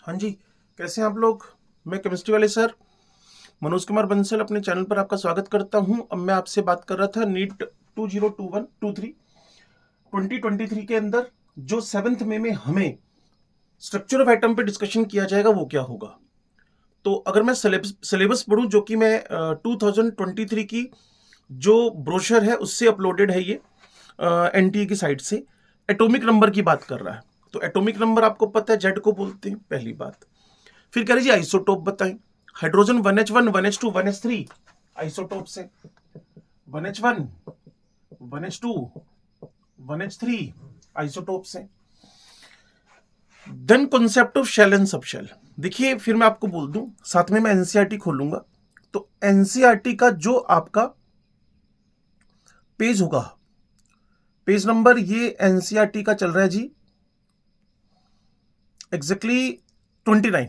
हाँ जी, कैसे हैं आप लोग। मैं केमिस्ट्री वाले सर मनोज कुमार बंसल अपने चैनल पर आपका स्वागत करता हूं। अब मैं आपसे बात कर रहा था नीट 2021-23 के अंदर जो 7th मई में हमें स्ट्रक्चर ऑफ एटम पे डिस्कशन किया जाएगा वो क्या होगा। तो अगर मैं सिलेबस पढ़ूं जो कि मैं 2023 की जो ब्रोशर है उससे अपलोडेड है, ये एनटीए की साइट से एटॉमिक नंबर की बात कर रहा है। तो एटॉमिक नंबर आपको पता है जेड को बोलते हैं, पहली बात। फिर कह लीजिए आइसोटोप बताएं। Hydrogen 1h1 1h2 1h3 isotope से, 1h1 1h2 1h3 आइसोटोप से। Then concept of shell and subshell. देखिए फिर मैं आपको बोल दूं, साथ में मैं एनसीईआरटी खोलूंगा। तो एनसीईआरटी का जो आपका पेज होगा, पेज नंबर ये एनसीईआरटी का चल रहा है जी एग्जैक्टली 29।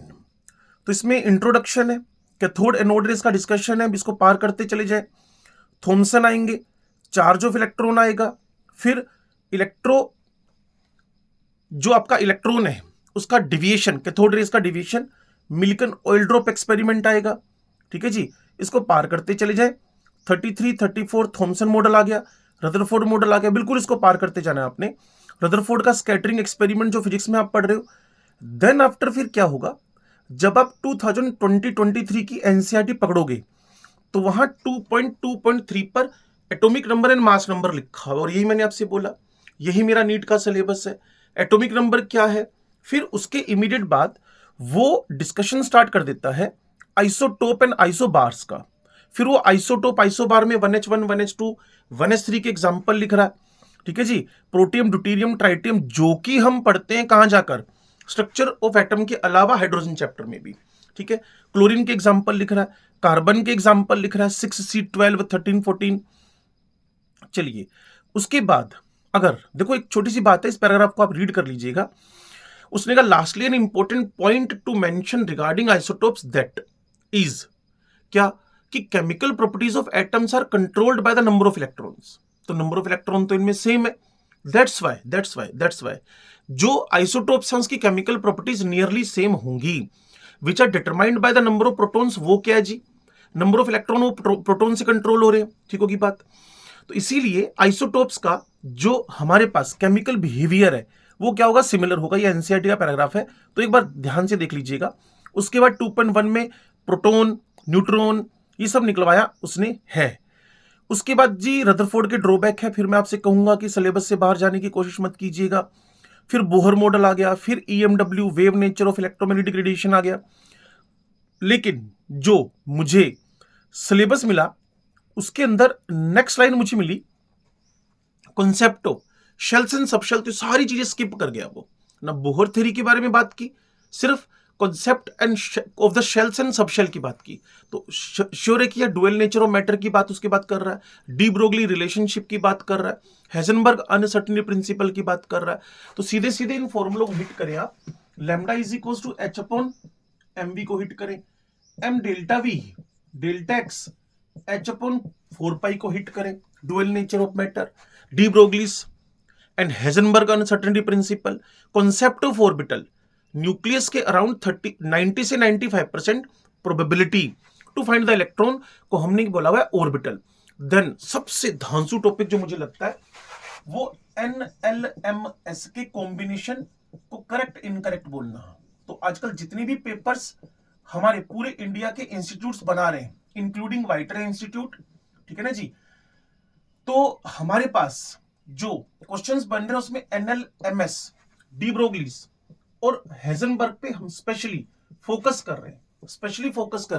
तो इसमें इंट्रोडक्शन है, कैथोड एनोड रेस का डिस्कशन है, इसको पार करते चले जाए। थॉमसन आएंगे, चार्ज ऑफ इलेक्ट्रॉन आएगा, फिर इलेक्ट्रो जो आपका इलेक्ट्रॉन है उसका डिविएशन, कैथोड रेस का डिविएशन, मिल्कन ऑयल ड्रॉप एक्सपेरिमेंट आएगा। ठीक है जी, इसको पार करते चले जाए। 33 34 थॉमसन मॉडल आ गया, रदरफोर्ड मॉडल आ गया, बिल्कुल इसको पार करते जाना है आपने। रदरफोर्ड का स्कैटरिंग एक्सपेरिमेंट जो फिजिक्स में आप पढ़ रहे हो। देन आफ्टर फिर क्या होगा, जब आप 2023 की एनसीईआरटी पकड़ोगे तो वहां 2.2.3 पर atomic number and mass number लिखा है, और यही मैंने आपसे बोला, यही मेरा नीट का सिलेबस है। एटॉमिक नंबर क्या है, फिर उसके इमीडिएट बाद वो डिस्कशन स्टार्ट कर देता है आइसोटोप एंड आइसोबार्स का। फिर वो आइसोटोप आइसोबार में 1h1 1h2 1h3 के एग्जाम्पल लिख रहा है। ठीक है जी, प्रोटियम ड्यूटेरियम ट्राइटियम जो कि हम पढ़ते हैं कहां जाकर, स्ट्रक्चर ऑफ एटम के अलावा हाइड्रोजन चैप्टर में भी। ठीक है, क्लोरीन के एग्जाम्पल लिख रहा है, कार्बन के एग्जाम्पल लिख रहा है, 6C12 13 14। चलिए उसके बाद अगर देखो, एक छोटी सी बात है, इस पैराग्राफ को आप रीड कर लीजिएगा। उसने कहा lastly an important point to mention regarding isotopes that is क्या, कि chemical properties of atoms are controlled by the number of electrons. तो नंबर ऑफ इलेक्ट्रॉन तो इनमें सेम है, दैट्स वाई जो आइसोटोप्स हैं उसकी केमिकल प्रॉपर्टीज नियरली सेम होंगी, which are determined by the number of protons. वो क्या है जी, नंबर ऑफ इलेक्ट्रॉन वो प्रोटॉन से कंट्रोल हो रहे हैं। ठीक होगी बात। तो इसीलिए आइसोटोप्स का जो हमारे पास केमिकल बिहेवियर है वो क्या होगा, सिमिलर होगा। ये एनसीईआरटी का पैराग्राफ है, तो एक बार ध्यान से देख लीजिएगा। उसके बाद 2.1 में प्रोटॉन न्यूट्रॉन ये सब निकलवाया उसने है। उसके बाद जी रदरफोर्ड के ड्रॉबैक है, फिर मैं आपसे कहूंगा कि सिलेबस से बाहर जाने की कोशिश मत कीजिएगा। फिर बोहर मॉडल आ गया, फिर EMW wave nature of electromagnetic radiation आ गया। लेकिन जो मुझे सिलेबस मिला उसके अंदर नेक्स्ट लाइन मुझे मिली concept of shells and subshell. तो सारी चीजें स्किप कर गया वो, ना बोहर थ्योरी के बारे में बात की, सिर्फ concept end of the shells and subshell की बात की। तो श्योर है कि यह डुअल नेचर ऑफ मैटर की बात उसके बात कर रहा है, डी ब्रोगली रिलेशनशिप की बात कर रहा है, हेजनबर्ग अनसर्टेनिटी प्रिंसिपल की बात कर रहा है। तो सीधे सीधे इन फॉर्मूलों को हिट करें आप, lambda is equal to H upon M V को हिट करें, M delta V delta X H upon 4 pi को हिट करें, dual nature of matter, de Broglie's and Heisenberg uncertainty principle, concept of orbital, nucleus के around 90 से 95% probability to find the electron को हमने बोला हुआ है ऑर्बिटल। देन सबसे धांसू टॉपिक जो मुझे लगता है वो NLMS के कॉम्बिनेशन को करेक्ट इनकरेक्ट बोलना। तो आजकल जितने भी पेपर्स हमारे पूरे इंडिया के इंस्टीट्यूट्स बना रहे हैं इंक्लूडिंग वाइटरे इंस्टीट्यूट, ठीक है ना जी, तो हमारे पास जो क्वेश्चंस बन रहे हैं उसमें NLMS, डी ब्रोगलीस और हेजनबर्ग पे हम स्पेशली फोकस कर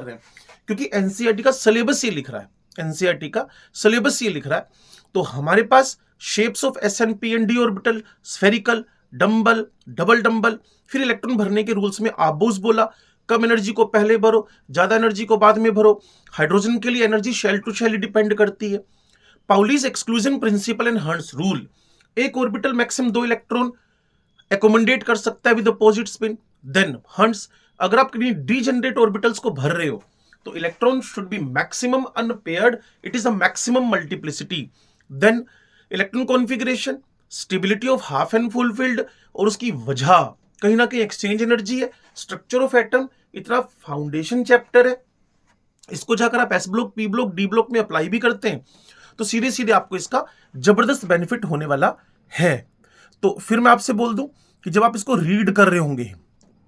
रहे हैं, क्योंकि एनसीईआरटी का सिलेबस ये लिख रहा है, एनसीईआरटी का सिलेबस ये लिख रहा है। तो हमारे पास shapes of S and P and D orbital, spherical, dumbbell, double dumbbell, फिर इलेक्ट्रॉन भरने के रूल्स में आबोस बोला, कम एनर्जी को पहले भरो, ज्यादा एनर्जी को बाद में भरो। हाइड्रोजन के लिए energy shell to shell depend करती है। Pauli's exclusion principle and Hertz rule, एक ऑर्बिटल मैक्सिमम 2 इलेक्ट्रॉन एकोमोडेट कर सकता है with opposite spin. Then Hertz, अगर आप किन्हीं डीजेनरेट ऑर्बिटल्स को भर रहे हो तो electron should be maximum unpaired, it is a maximum multiplicity. Then electron configuration, stability of half and full field और उसकी वजह कहीं ना कहीं एक्सचेंज एनर्जी है, स्ट्रक्चर ऑफ एटम इतना फाउंडेशन चैप्टर है, इसको जाकर आप S block, P block, D block में अप्लाई भी करते हैं तो सीधे सीधे आपको इसका जबरदस्त बेनिफिट होने वाला है। तो फिर मैं आपसे बोल दूं कि जब आप इसको रीड कर रहे होंगे,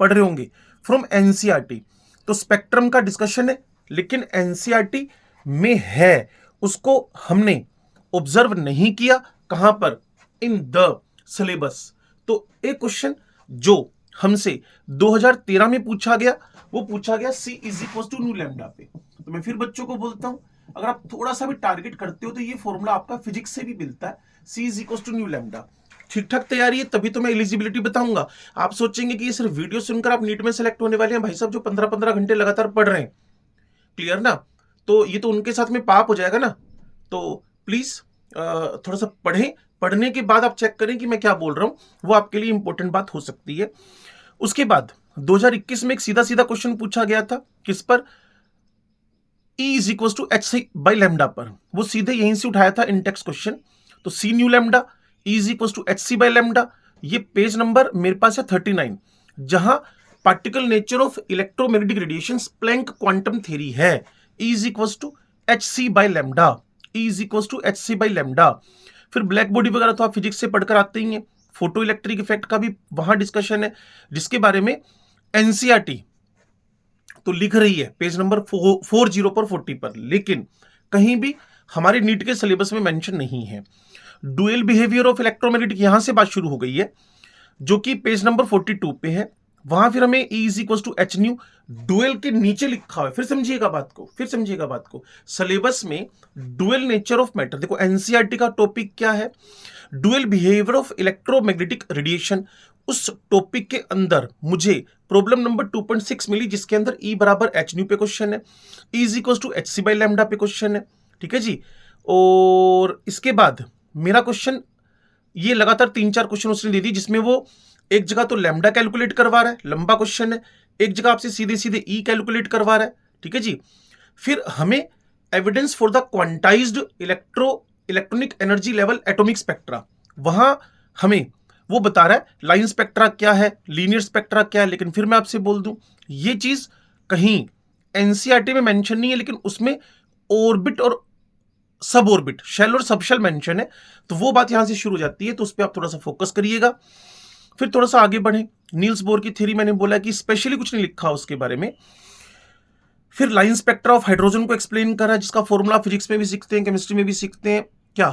पढ़ रहे होंगे फ्रॉम एनसीईआरटी, तो स्पेक्ट्रम का डिस्कशन है, लेकिन एनसीईआरटी में है, उसको हमने ऑब्जर्व नहीं किया। कहां पर? In the syllabus. तो एक क्वेश्चन जो हमसे 2013 में पूछा गया, वो पूछा गया C is equal to nu lambda पे। तो मैं फिर बच्चों को बोलता हूं, अगर आप थोड़ा सा भी टारगेट करते हो तो ये फॉर्मूला आपका फिजिक्स से भी मिलता है, C is equal to nu lambda. ठीक ठाक तैयारी है तभी तो मैं एलिजिबिलिटी बताऊंगा। आप सोचेंगे कि ये सिर्फ वीडियो सुनकर आप नीट में सेलेक्ट होने वाले हैं, भाई साहब जो 15-15 घंटे लगातार पढ़ रहे हैं, क्लियर ना, तो ये तो उनके साथ में पाप हो जाएगा ना। तो प्लीज थोड़ा सा पढ़ें, पढ़ने के बाद आप चेक करें कि मैं क्या बोल रहा हूं, वो आपके लिए इंपॉर्टेंट बात हो सकती है। उसके बाद 2021 में एक सीधा सीधा क्वेश्चन पूछा गया था, किस पर? E is equal to H C by lambda पर, वो सीधे यहीं से उठाया था इन टेक्स्ट क्वेश्चन। तो C nu lambda E is equal to H C by lambda, ये पेज नंबर मेरे पास है 39, जहां particle nature of electromagnetic radiation Planck quantum theory है। E is equal to H C by lambda, E is equal to H C by lambda. फिर black body वगैरह तो आप फिजिक्स से पढ़कर आते ही हैं, फोटो इलेक्ट्रिक इफेक्ट का भी वहां डिस्कशन है, जिसके बारे में एनसीईआरटी तो लिख रही है पेज नंबर 40 पर 40 पर, लेकिन कहीं भी हमारे नीट के सिलेबस में मेंशन नहीं है। डुअल बिहेवियर ऑफ इलेक्ट्रोमैग्नेटिक यहां से बात शुरू हो गई है, जो कि पेज नंबर 42 पे है। वहां फिर हमें E is equal to H nu dual के नीचे लिखा हुआ है। फिर समझिएगा बात को, सिलेबस में डुअल नेचर ऑफ मैटर, देखो एनसीईआरटी का टॉपिक क्या है? Dual behaviour of electromagnetic radiation. उस टॉपिक के अंदर मुझे प्रॉब्लम नंबर 2.6 मिली, जिसके अंदर E बराबर एच न्यू पे क्वेश्चन है, E is equal to H C by lambda पे क्वेश्चन है, ठीक है जी। और इसके बाद मेरा क्वेश्चन, ये लगातार 3-4 क्वेश्चन उसने दे दी, जिसमें वो एक जगह तो लैम्डा कैलकुलेट करवा रहा है, लंबा क्वेश्चन है, एक जगह आपसे सीधे सीधे E कैलकुलेट करवा रहा है, ठीक है जी। फिर हमें evidence for the quantized electronic energy level atomic spectra, वहां हमें वो बता रहा है लाइन स्पेक्ट्रा क्या है, लीनियर स्पेक्ट्रा क्या है। लेकिन फिर मैं आपसे बोल दूं, ये चीज कहीं एनसीईआरटी में मेंशन नहीं है, लेकिन उसमें ऑर्बिट और सब ऑर्बिट, शेल और सबशेल मेंशन है, तो वो बात यहां से शुरू हो जाती है, तो उस पर आप थोड़ा सा फोकस करिएगा। फिर थोड़ा सा आगे बढ़े, नील्स बोर की थ्योरी मैंने बोला कि स्पेशली कुछ नहीं लिखा उसके बारे में। फिर लाइन स्पेक्ट्रा ऑफ हाइड्रोजन को एक्सप्लेन करा, जिसका फॉर्मूला फिजिक्स में भी सीखते हैं, केमिस्ट्री में भी सीखते हैं, क्या?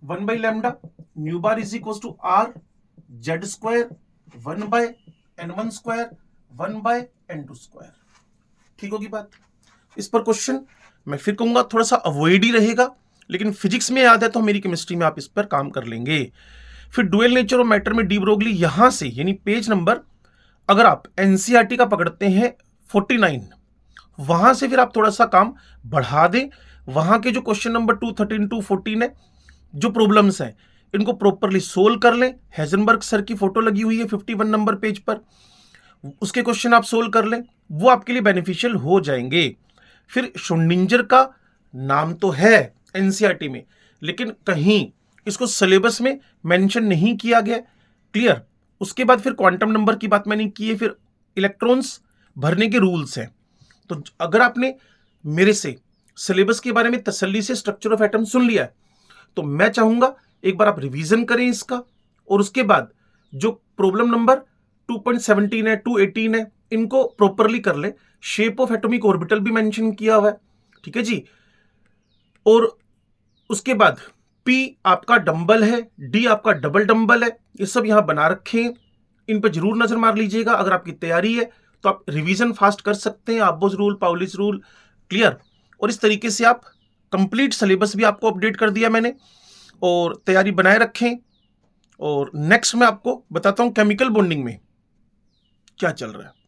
1 by lambda nu bar is equal to R Z square 1 by n1 square 1 by n2 square. ठीक होगी बात? इस पर क्वेश्चन मैं फिर कहूंगा थोड़ा सा अवॉइड ही रहेगा, लेकिन फिजिक्स में याद है तो मेरी केमिस्ट्री में आप इस पर काम कर लेंगे। फिर डुअल नेचर ऑफ मैटर में डी ब्रोगली, यहां से यानी पेज नंबर अगर आप एनसीईआरटी का पकड़ते हैं 49, वहां से फिर आप थोड़ा सा काम बढ़ा दें, वहां के जो क्वेश्चन नंबर 213 टू 14 है, जो प्रॉब्लम्स हैं इनको प्रॉपरली सोल्व कर लें। हेजनबर्ग सर की फोटो लगी हुई है 51 नंबर पेज पर, उसके क्वेश्चन आप सोल्व कर लें, वो आपके लिए बेनिफिशियल हो जाएंगे। फिर श्रोडिंगर का नाम तो है एनसीईआरटी में, लेकिन कहीं इसको सिलेबस में मेंशन नहीं किया गया, क्लियर। उसके बाद फिर क्वांटम नंबर की बात मैंने की है, फिर इलेक्ट्रॉन्स भरने के रूल्स हैं। तो अगर आपने मेरे से सिलेबस के बारे में तसल्ली से स्ट्रक्चर ऑफ एटम सुन लिया है, तो मैं चाहूंगा एक बार आप रिवीजन करें इसका, और उसके बाद जो प्रॉब्लम नंबर 2.17 है 218 है, इनको प्रॉपरली कर ले। शेप ऑफ एटॉमिक ऑर्बिटल भी मेंशन किया हुआ है, ठीक है जी। और उसके बाद P आपका डंबल है, D आपका डबल डंबल है, ये सब यहां बना रखे हैं, इन पर जरूर नजर मार लीजिएगा। अगर आपकी तैयारी है तो आप रिवीजन फास्ट कर सकते हैं, अब्बोस रूल, पाउलिस रूल, क्लियर। और इस तरीके से आप कंप्लीट सिलेबस भी आपको अपडेट कर दिया मैंने, और तैयारी बनाए रखें। और नेक्स्ट मैं आपको बताता हूं केमिकल बॉन्डिंग में क्या चल रहा है।